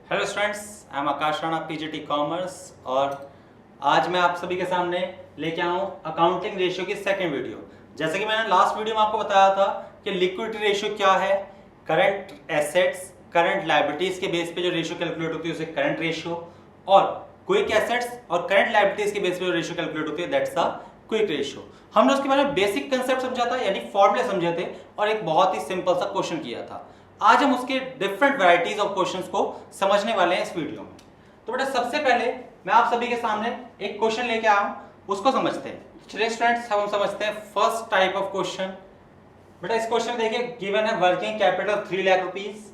Hello students, I am Akash Rana PGT commerce और आज मैं आप सभी के सामने लेके आया हूँ अकाउंटिंग रेशियो की सेकंड वीडियो। जैसे कि मैंने लास्ट वीडियो में आपको बताया था कि लिक्विडिटी रेशियो क्या है, करंट एसेट्स करंट लायबिलिटीज के बेस पे जो रेशियो कैलकुलेट होती है उसे करंट रेशियो, और क्विक एसेट्स और करंट लायबिलिटीज के बेस पे जो रेशियो कैलकुलेट होती है दैट्स द क्विक रेशियो। हमने उसके बारे में बेसिक कंसेप्ट समझा था, यानी फॉर्मूले समझे थे और एक बहुत ही सिंपल सा क्वेश्चन किया था। आज हम उसके डिफरेंट वैरायटीज ऑफ क्वेश्चंस को समझने वाले हैं इस वीडियो में। तो बेटा सबसे पहले मैं आप सभी के सामने एक क्वेश्चन लेके आया हूं, उसको समझते हैं। चलिए स्टूडेंट्स, हम समझते हैं फर्स्ट टाइप ऑफ क्वेश्चन। बेटा इस क्वेश्चन में देखिए गिवन है working capital 3 lakh rupees,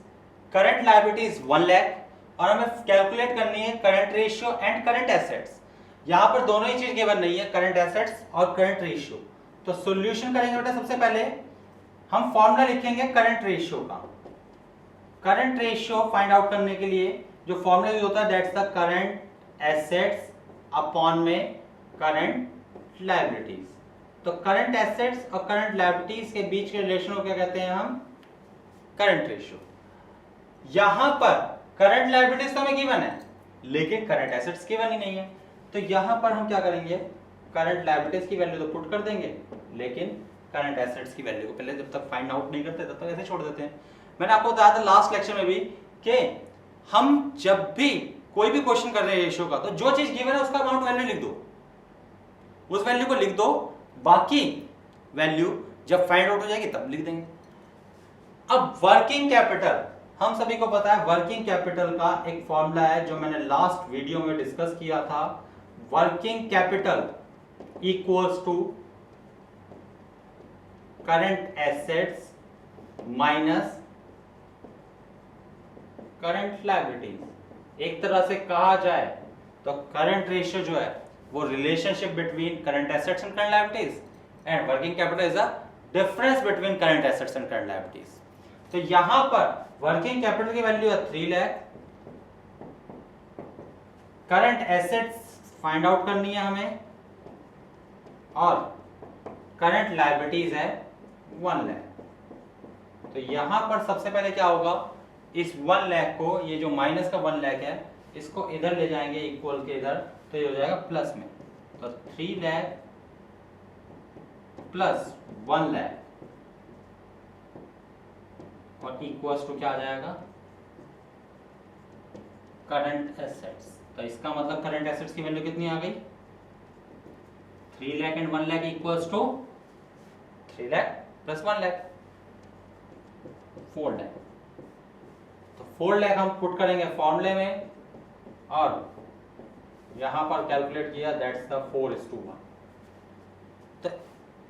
current liabilities 1 lakh और हमें कैलकुलेट करनी है current ratio and current assets. यहां पर दोनों ही चीज गिवन नहीं है, करंट एसेट्स और करंट रेशियो। तो सॉल्यूशन करेंगे बेटा सबसे पहले हम फॉर्मूला लिखेंगे करंट रेशियो का। करंट रेशियो फाइंड आउट करने के लिए जो फॉर्मूला यूज होता है that's the current assets upon में करंट लायबिलिटीज। तो करंट एसेट्स और करंट लायबिलिटीज के बीच के रिलेशन को क्या कहते हैं हम? Current ratio. यहां पर करंट लायबिलिटीज तो हमें गिवन है लेकिन करंट एसेट्स गिवन ही नहीं है, तो यहां पर हम क्या करेंगे, करंट लायबिलिटीज की वैल्यू तो पुट कर देंगे लेकिन करंट एसेट्स की वैल्यू को पहले जब तक फाइंड आउट नहीं करते तब तक ऐसे छोड़ देते हैं। मैंने आपको बताया था लास्ट लेक्चर में भी कि हम जब भी कोई भी क्वेश्चन कर रहे हैं रेशियो का, तो जो चीज गिवन है उसका अमाउंट वैल्यू लिख दो, उस वैल्यू को लिख दो, बाकी वैल्यू जब फाइंड आउट हो जाएगी तब लिख देंगे। अब वर्किंग कैपिटल, हम सभी को पता है वर्किंग कैपिटल का एक फॉर्मूला है जो मैंने लास्ट वीडियो में डिस्कस किया था। Working capital equals to current assets minus current liabilities. एक तरह से कहा जाए तो करंट रेशियो जो है वो relationship between current assets and current liabilities, and working capital is a difference between current assets and current liabilities. तो यहां पर वर्किंग कैपिटल की वैल्यू है 3 lakh, current assets find out करनी है हमें और करंट लायबिलिटीज है 1 लाख। तो यहां पर सबसे पहले क्या होगा, इस 1 लाख को, ये जो माइनस का 1 लाख है इसको इधर ले जाएंगे इक्वल के इधर, तो ये हो जाएगा प्लस में। तो 3 लाख प्लस 1 लाख और इक्वल्स टू क्या आ जाएगा, करंट एसेट्स। तो इसका मतलब करंट एसेट्स की वैल्यू कितनी आ गई, 3 lakh and 1 lakh equals to 3 lakh plus 1 lakh, 4 lakh. तो 4 लाख हम पुट करेंगे फॉर्मूले में और यहां पर कैलकुलेट किया दैट्स द 4:1। तो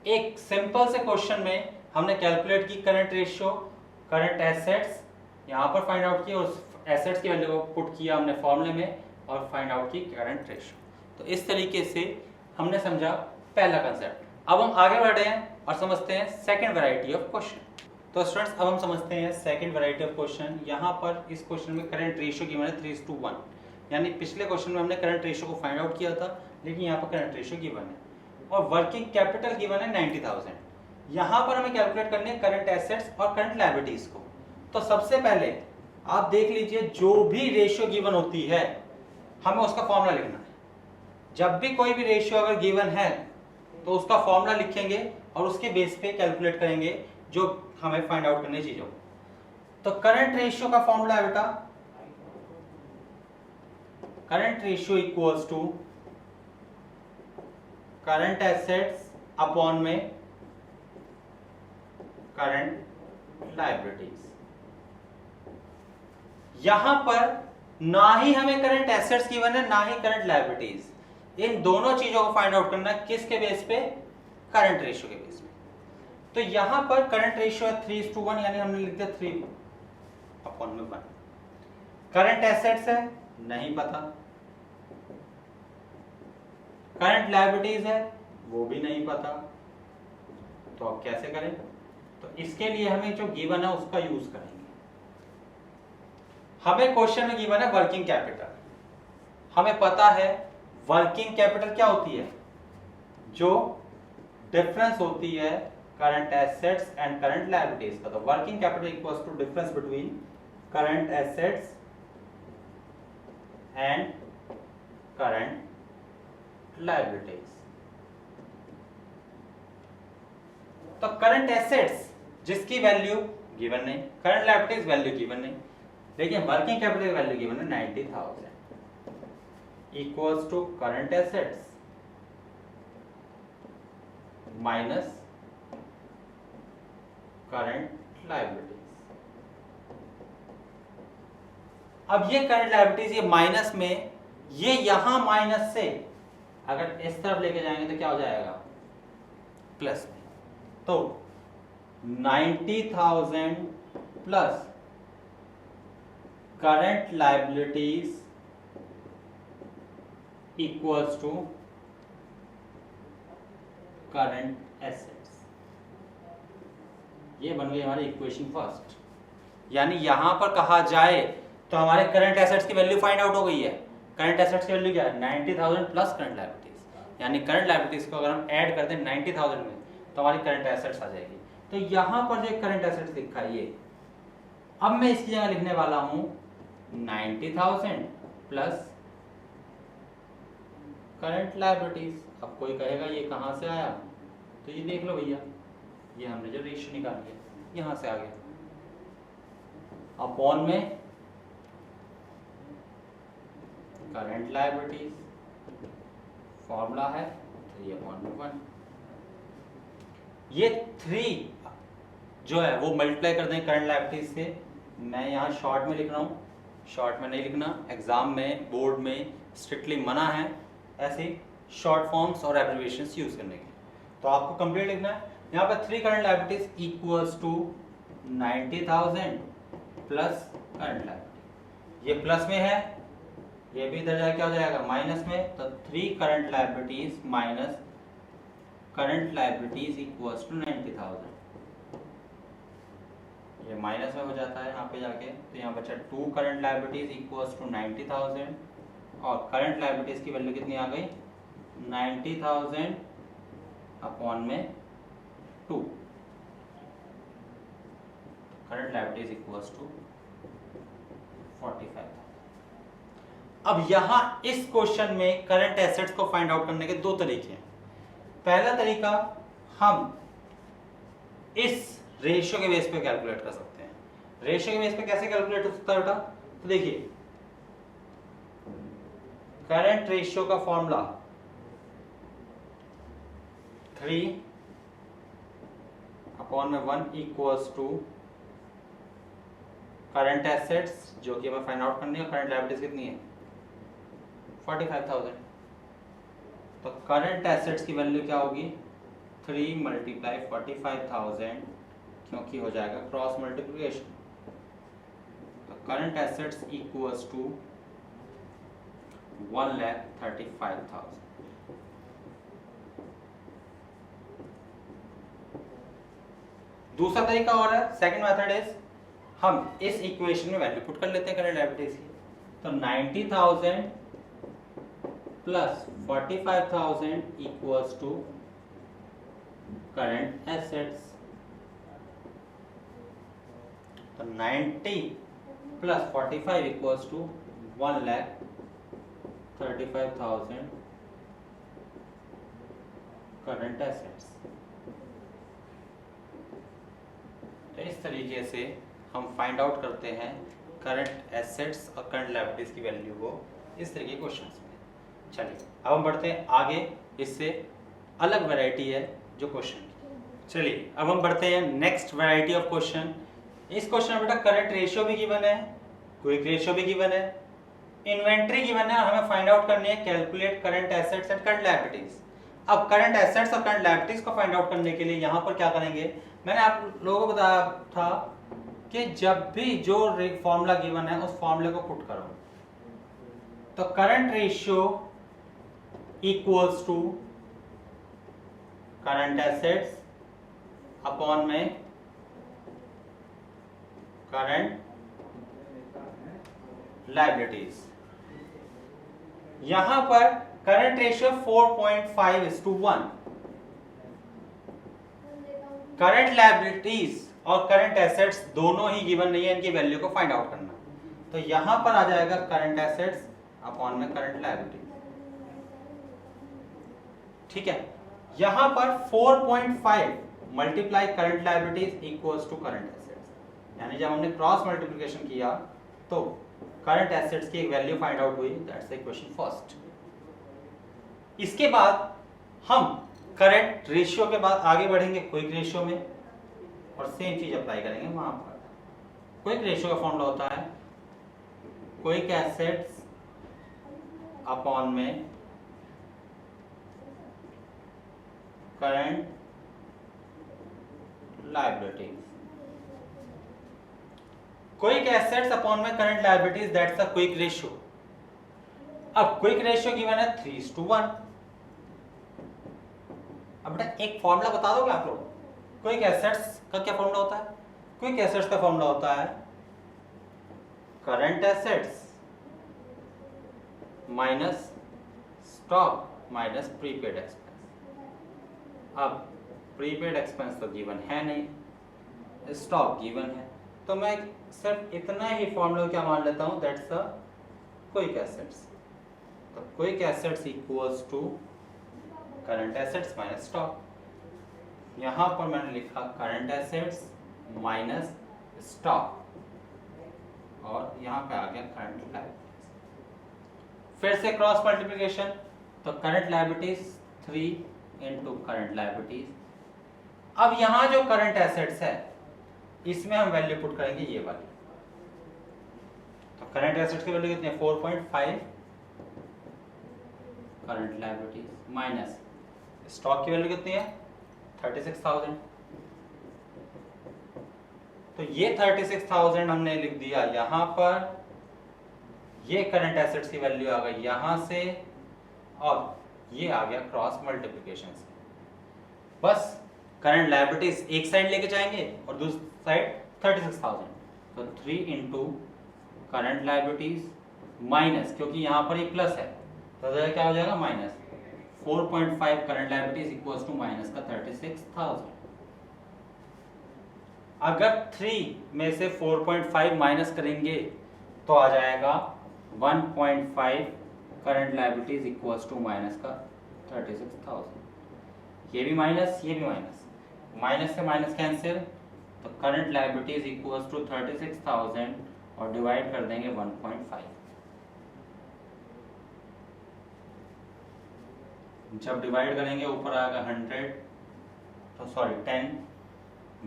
एक सिंपल से क्वेश्चन में हमने कैलकुलेट की करंट रेशियो, करंट एसेट्स यहां पर फाइंड आउट किया और एसेट्स की वैल्यू को पुट किया हमने फॉर्मूले में और फाइंड आउट की करंट रेशियो। तो इस तरीके से हमने समझा पहला कंसेप्ट। अब हम आगे बढ़े हैं और समझते हैं सेकंड वैरायटी ऑफ क्वेश्चन। तो स्टूडेंट्स अब हम समझते हैं सेकंड वैरायटी ऑफ क्वेश्चन। यहाँ पर इस क्वेश्चन में करंट रेशियो गिवन है 3:1, यानी पिछले क्वेश्चन में हमने करंट रेशियो को फाइंड आउट किया था लेकिन यहाँ पर करंट रेशियो गिवन है और वर्किंग कैपिटल गिवन है 90,000। यहाँ पर हमें कैलकुलेट करनी है करंट एसेट्स और करंट लायबिलिटीज को। तो सबसे पहले आप देख लीजिए, जो भी रेशियो गिवन होती है हमें उसका फॉर्मूला लिखना है। जब भी कोई भी रेशियो अगर गिवन है तो उसका फॉर्मूला लिखेंगे और उसके बेस पे कैलकुलेट करेंगे जो हमें फाइंड आउट करनी चीजों। तो करंट रेशियो का फॉर्मूला है बेटा, current ratio equals to current assets upon में करंट लायबिलिटीज। यहां पर ना ही हमें करंट एसेट्स गिवन है ना ही करंट लायबिलिटीज। इन दोनों चीजों को फाइंड आउट करना है किसके बेस पे, करंट रेशियो के बेस पे। तो यहां पर करंट रेशियो है 3:1, यानी हमने लिख दिया 3/1। करंट एसेट्स है नहीं पता, करंट लायबिलिटीज है वो भी नहीं पता, तो अब कैसे करें? तो इसके लिए हमें जो गिवन है उसका यूज करेंगे। हमें क्वेश्चन में गिवन है वर्किंग कैपिटल, हमें पता है वर्किंग कैपिटल क्या होती है, जो डिफरेंस होती है current assets and current liabilities का। तो working capital equals to difference between current assets and current liabilities. तो करंट एसेट्स जिसकी वैल्यू गिवन नहीं, करंट लायबिलिटीज वैल्यू गिवन नहीं, लेकिन वर्किंग कैपिटल वैल्यू गिवन है 90,000 equals to current assets minus current liabilities. अब ये करंट लायबिलिटीज ये minus में, ये यहां माइनस से अगर इस तरफ लेके जाएंगे तो क्या हो जाएगा प्लस में। तो 90,000 plus current liabilities equals to current assets. ये बन गई हमारी इक्वेशन फर्स्ट। यानी यहां पर कहा जाए तो हमारे करंट एसेट्स की वैल्यू फाइंड आउट हो गई है। करंट एसेट्स की वैल्यू क्या है 90,000 प्लस करंट लायबिलिटीज। यानी करंट लायबिलिटीज को अगर हम ऐड करते हैं 90,000 में तो हमारी करंट एसेट्स आ जाएगी। तो यहां पर जो करंट एसेट्स लिखा है ये, अब मैं इसकी जगह लिखने वाला हूं 90,000 प्लस करंट लायबिलिटीज। अब कोई कहेगा ये कहां से आया, तो ये देख लो भैया, ये हमने जो रेशियो निकाली है यहां से आ गया। अपॉन में करंट लायबिलिटीज, फॉर्मूला है 3/1। ये 3 जो है वो मल्टीप्लाई कर दें करंट लायबिलिटीज से। मैं यहाँ शॉर्ट में लिख रहा हूँ, शॉर्ट में नहीं लिखना, एग्जाम में बोर्ड में स्ट्रिक्टली मना है ऐसे शॉर्ट फॉर्म्स और एब्रिविएशंस यूज करने के। तो आपको कंप्लीट लिखना है। यहाँ पर 3 current liabilities equals to 90,000 plus current liability. ये प्लस में है, ये भी इधर जाके क्या हो जाएगा माइनस में। तो 3 current liabilities minus current liabilities equals to 90,000। ये माइनस में हो जाता है यहाँ पे जाके, तो यहाँ बचा 2 करंट लायबिलिटीज इक्वल्स टू 90,000 और करंट लायबिलिटीज की वैल्यू कितनी आ गई 90,000 अपॉन में 2। Current liabilities equals to 45,000। अब यहां इस क्वेश्चन में करंट एसेट्स को फाइंड आउट करने के 2 तरीके हैं। पहला तरीका, हम इस रेशियो के बेस पे कैलकुलेट कर सकते हैं। रेशियो के बेस पे कैसे कैलकुलेट हो सकता है बेटा, तो देखिए करंट रेशियो का formula 3/1 equals to current assets जो कि हमें फाइंड आउट करनी है, करंट लायबिलिटीज कितनी है 45,000। तो करंट एसेट्स की वैल्यू क्या होगी 3 × 45,000, क्योंकि हो जाएगा क्रॉस मल्टीप्लिकेशन। तो करंट एसेट्स इक्वल्स टू 1,35,000। दूसरा तरीका और है, सेकंड मेथड इज हम इस इक्वेशन में वैल्यू पुट कर लेते हैं करंट लायबिलिटीज की। तो 90,000 plus 45,000 equals to current assets. तो 90 plus 45 equals to 1,35,000 current assets. तो इस तरीके से हम फाइंड आउट करते हैं करंट एसेट्स और करंट लायबिलिटीज की वैल्यू को इस तरीके के क्वेश्चंस में। चलिए अब हम बढ़ते हैं आगे, इससे अलग वैरायटी है जो क्वेश्चन की। चलिए अब हम बढ़ते हैं नेक्स्ट वैरायटी ऑफ क्वेश्चन। इस क्वेश्चन में बेटा करंट रेशियो भी गिवन है, क्विक रेशियो भी गिवन है, इन्वेंट्री गिवन है और हमें फाइंड आउट करनी है calculate current assets and current liabilities. अब करंट एसेट्स और करंट लायबिलिटीज को फाइंड आउट करने के लिए यहाँ पर क्या करेंगे, मैंने आप लोगों को बताया था कि जब भी जो फॉर्मूला गिवन है उस फॉर्मूले को पुट करो। तो current ratio equals to current assets upon में करंट लायबिलिटीज। यहां पर करंट रेशियो 4.5:1। करंट लायबिलिटीज और करंट एसेट्स दोनों ही गिवन नहीं है, इनकी वैल्यू को फाइंड आउट करना। तो यहां पर आ जाएगा करंट एसेट्स अपॉन में करंट लायबिलिटी। ठीक है, यहां पर 4.5 multiply current liabilities equals to current assets, यानी जब हमने क्रॉस मल्टीप्लिकेशन किया तो करंट एसेट्स की एक वैल्यू फाइंड आउट हुई। That's the equation first. इसके बाद हम करंट रेशियो के बाद आगे बढ़ेंगे क्विक रेशियो में और सेम चीज अप्लाई करेंगे वहां पर। क्विक रेशियो का फॉर्मूला होता है क्विक एसेट्स अपॉन में current liabilities. Quick assets upon में current liabilities, that's the quick ratio. अब क्विक रेशियो गिवन है 3:1। अब बेटा एक फॉर्मूला बता दोगे आप लोग, क्विक एसेट्स का क्या फॉर्मूला होता है? क्विक एसेट्स का फॉर्मूला होता है current assets minus stock minus prepaid expense. अब प्रीपेड एक्सपेंस तो गिवन है नहीं, स्टॉक गिवन है, तो मैं सिर्फ इतना ही फॉर्मूला क्या मान लेता हूं, दैट्स द क्विक एसेट्स। तो quick assets equals to current assets minus stock. यहां पर मैंने लिखा करंट एसेट्स माइनस स्टॉक और यहां पे आ गया करंट लायबिलिटीज। फिर से क्रॉस मल्टीप्लिकेशन, तो current liabilities 3 into current liabilities. अब यहां जो करंट एसेट्स है इसमें हम वैल्यू पुट करेंगे ये वाली। तो करंट एसेट्स की वैल्यू कितनी है 4.5 करंट लायबिलिटीज माइनस स्टॉक की वैल्यू कितनी है 36,000। तो ये 36,000 हमने लिख दिया यहां पर, ये करंट एसेट्स की वैल्यू आ गई यहां से और ये आ गया क्रॉस मल्टीप्लिकेशन से। बस करंट लायबिलिटीज एक साइड लेके जाएंगे और दूसरी साइड 36,000। तो 3 इंटू करंट लायबिलिटीज माइनस, क्योंकि यहां पर ये प्लस है तो क्या हो जाएगा minus 4.5 current liabilities equals to minus का 36,000। अगर 3 में से 4.5 माइनस करेंगे तो आ जाएगा 1.5 current liabilities equals to minus का 36,000। ये भी माइनस ये भी माइनस, माइनस से माइनस कैंसिल, तो करंट लायबिलिटीज इक्वल्स टू 36,000 और डिवाइड कर देंगे 1.5। जब डिवाइड करेंगे ऊपर आएगा 100, तो सॉरी 10,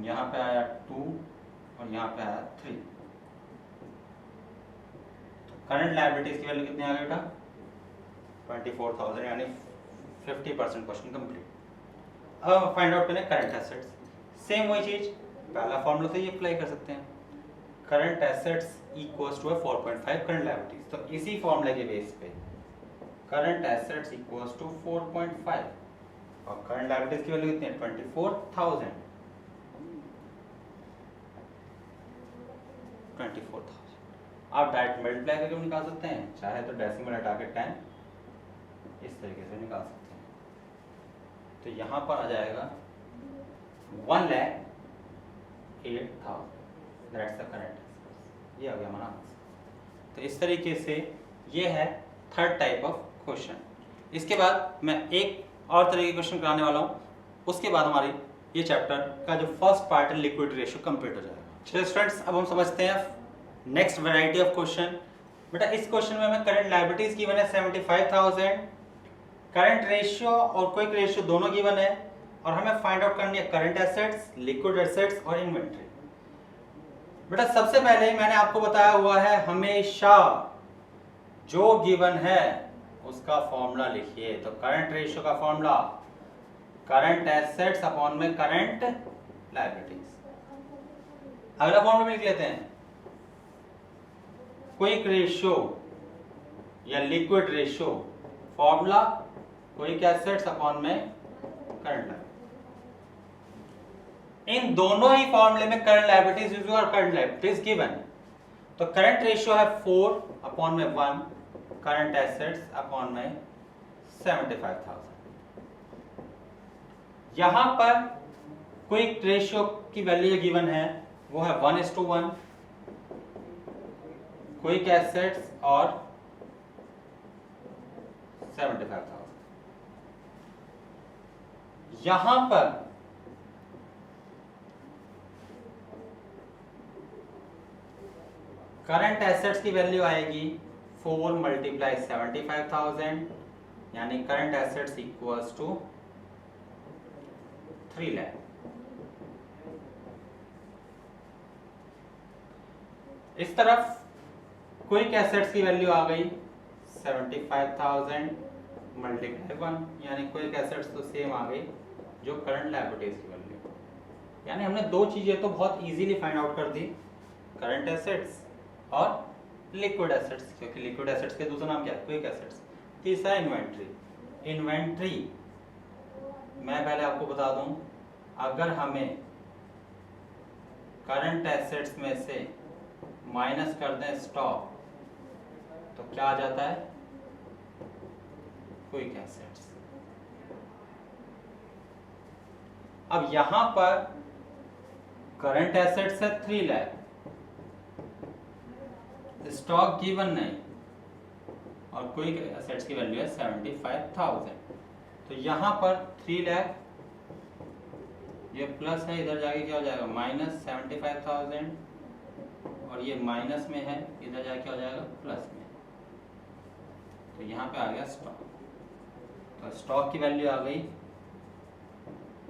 यहाँ पे आया 2 और यहाँ पे आया 3। तो करंट लायबिलिटीज की वैल्यू कितनी आ गई बेटा 24,000, यानी 50% क्वेश्चन कंप्लीट। अब फाइंड आउट करें करंट एसेट्स। सेम वही चीज पहला फॉर्मूला से ये अप्लाई कर सकते हैं, current assets equals to 4.5 current liabilities. तो इसी फॉर्मूले के बेस पे करंट एसेट्स इक्वल्स टू 4.5 और करंट लायबिलिटीज की वैल्यू कितनी है 24,000। 24,000 आप डायरेक्ट मल्टीप्लाई करके निकाल सकते हैं, चाहे तो डेसिमल हटा के 10 इस तरीके से निकाल सकते हैं। तो यहाँ पर आ जाएगा 1,08,000, दैट्स द करंट एसेट्स। ये आ गया हमारा आंसर। तो इस तरीके से ये है थर्ड टाइप ऑफ क्वेश्चन। इसके बाद मैं एक और तरह के क्वेश्चन कराने वाला हूँ, उसके बाद हमारी ये चैप्टर का जो फर्स्ट पार्ट है लिक्विड रेशियो कंप्लीट हो जाएगा। चलिए स्टूडेंट्स, अब हम समझते हैं नेक्स्ट वैरायटी ऑफ क्वेश्चन। बेटा इस क्वेश्चन में हमें करंट लायबिलिटीज गिवन है 75,000, करंट रेशियो और क्विक रेशियो दोनों गिवन है और हमें फाइंड आउट करनी है करंट एसेट्स, लिक्विड एसेट्स और इन्वेंट्री। बेटा सबसे पहले मैंने आपको बताया हुआ है हमेशा जो गिवन है उसका फॉर्मूला लिखिए। तो करंट रेशियो का फॉर्मूला करंट एसेट्स अपॉन में करंट लायबिलिटीज। अगला फॉर्मूला में लिख लेते हैं क्विक रेशियो या liquid ratio, formula quick assets upon में करंट लायबिलिटीज। इन दोनों ही फॉर्मूले में करंट लायबिलिटीज यूज और करंट लायबिलिटीज गिवन। तो करंट रेशियो है 4 अपॉन में 1, करंट एसेट्स अपॉन में 75,000। यहां पर क्विक रेशियो की वैल्यू गिवन है वो है 1:1, क्विक एसेट्स और 75,000। यहां पर करंट एसेट्स की वैल्यू आएगी 4 मल्टीप्लाई 75,000, यानी current assets equals to 3 lakh. इस तरफ क्विक एसेट्स की वैल्यू आ गई 75,000 मल्टीप्लाई 1, यानी क्विक एसेट्स तो सेम आ गई जो करंट लायबिलिटीज की वैल्यू। यानी हमने दो चीजें तो बहुत इजीली फाइंड आउट कर दी, करंट एसेट्स और लिक्विड एसेट्स, क्योंकि लिक्विड एसेट्स के दूसरा नाम क्या है? Quick assets. तीसरा इन्वेंट्री। इन्वेंट्री मैं पहले आपको बता दूं, अगर हमें करंट एसेट्स में से माइनस कर दें स्टॉक तो क्या आ जाता है? Quick assets. अब यहां पर करंट एसेट्स है 3 लाख, स्टॉक गिवन नहीं, और क्विक एसेट्स की वैल्यू है 75,000। तो यहां पर 3 लाख, ये प्लस है, इधर जाके क्या हो जाएगा? माइनस 75,000, और ये माइनस में है, इधर जाके क्या हो जाएगा? प्लस में। तो यहाँ पे आ गया स्टॉक। तो स्टॉक की वैल्यू आ गई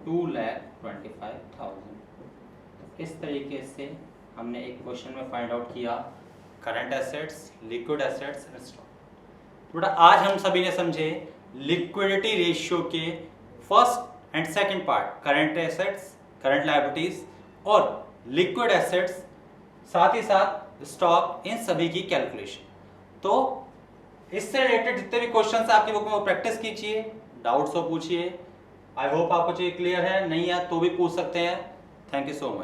2,25,000। इस तरीके से हमने एक क्वेश्चन में फाइंड आउट किया करंट एसेट्स, लिक्विड एसेट्स और स्टॉक। थोड़ा आज हम सभी ने समझे लिक्विडिटी रेशियो के first and second part, current assets, current liabilities और लिक्विड एसेट्स, साथ ही साथ स्टॉक, इन सभी की कैलकुलेशन। तो इससे रिलेटेड जितने भी क्वेश्चंस आपकी बुक में वो प्रैक्टिस कीजिए, डाउट्स हो पूछिए। आई होप आपको चीज क्लियर है, नहीं है तो भी पूछ सकते हैं। Thank you so much.